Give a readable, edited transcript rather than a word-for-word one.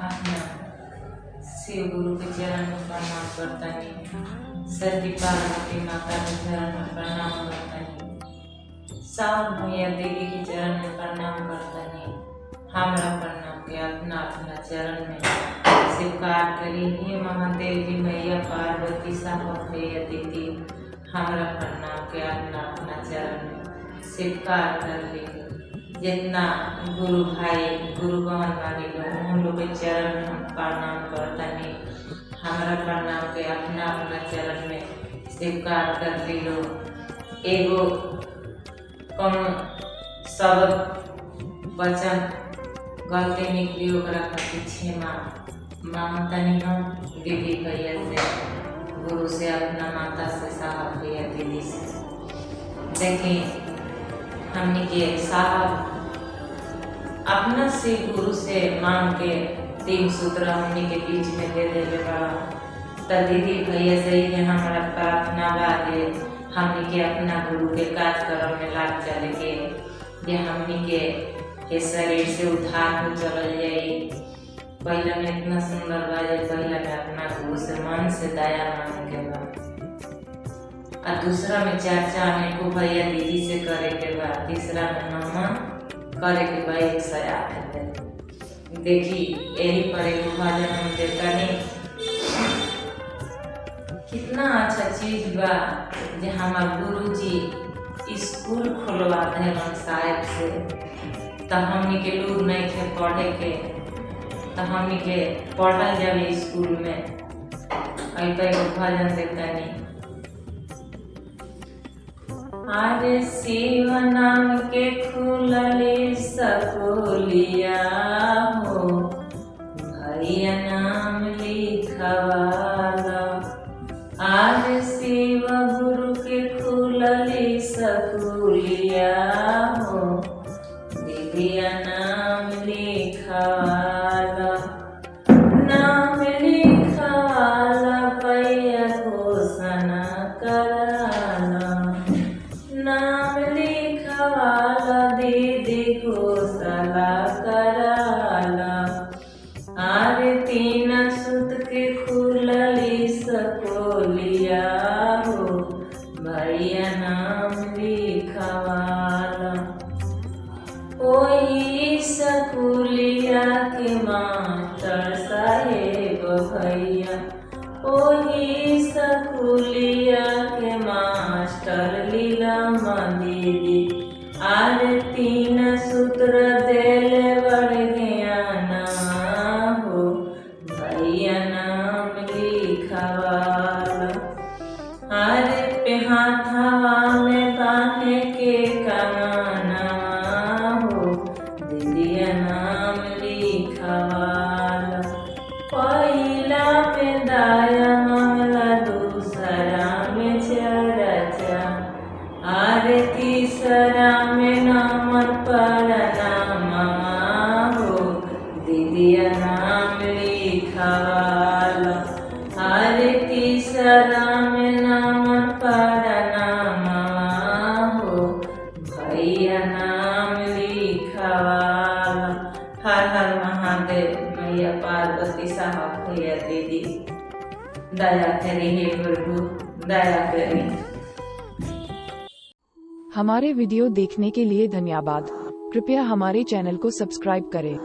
अपना शिव गुरु के चरण में प्रणाम करतनी। सती पार्वती माता के चरण में प्रणाम करतनी। साउन भैया देवी के चरण में प्रणाम करतनी। हमरा प्रणाम के अपना अपना चरण में स्वीकार करी। हे महादेव जी मैया पार्वती साहब भैया दीदी, हमरा प्रणाम के अपना अपना चरण में स्वीकार कर ली। जितना गुरु भाई गुरु बहन वाली लोग उन लोग के चरण में हम प्रणाम करतनी। हमरा प्रणाम के अपना अपना चरण में स्वीकार कर ली लो। एगो कौन शब्द वचन गलती निकली ओकरा खातिर क्षमा मांगतनी हम दीदी भैया से, गुरु से, अपना माता से, साहब भैया दीदी से। देखिए हमने के साहब अपना से गुरु से मांग के 3 सूत्र हमने के बीच में दे दे बड़ा। तो दीदी भैया से ही हमारा प्रार्थना बा दे हमने के अपना गुरु के कार्यक्रम में लाग चले के जे हमने के शरीर से उद्धार हो चल जाए। पहला में इतना सुंदर बा जे पहला में अपना गुरु से मन से दया मांगे के बा, और दूसरा में चर्चा में को भैया दीदी से करे के बा, तीसरा में नमन करे के बा। एक सयात है देखी यही पर एक भजन हम देता नहीं। कितना अच्छा चीज बा जे हमार गुरु जी स्कूल खोलवा दे साहेब से, तो हमनी के लोग नहीं थे पढ़े के, तो हमनी के पढ़ल जावे स्कूल में। ऐसा भजन देता नहीं। अरे शिव नाम के खुलले सकोलिया हो, भैया नाम लिखवाला। अरे शिव गुरु के खुलले सकोलिया हो, दीदिया नाम लिखवाला। नाम लिखवाला भैया घोषणा कराला। नाम लिखवाला दीदी घोषणा कराला। आरे 3 सूत के खुलली सकोलिया हो, भैया नाम लिखवाला। ओही सकुलिया के मास्टर साहेब भैया, ओही सकुलिया के मास्टर लीलामा दीदी। आर 3 सूत्र देले बड़ ज्ञाना हो, भैया नाम लिखवाला। आरे पे हाथवा में बांधे के काना हो, दीदिया नाम लिखवाला। पहिला में दाया मामला, दूसरा में चर्चा, आरे तीसरा में नमन प्रणामा हो, दीदिया नाम लिखवाला। आरे तीसरा में नमन प्रणामा हो, भैया नाम लिखवाला। हर हर महादेव मैया पार्वती साहब भैया दीदी, दया करी हे प्रभु, दया करी। हमारे वीडियो देखने के लिए धन्यवाद। कृपया हमारे चैनल को सब्सक्राइब करें।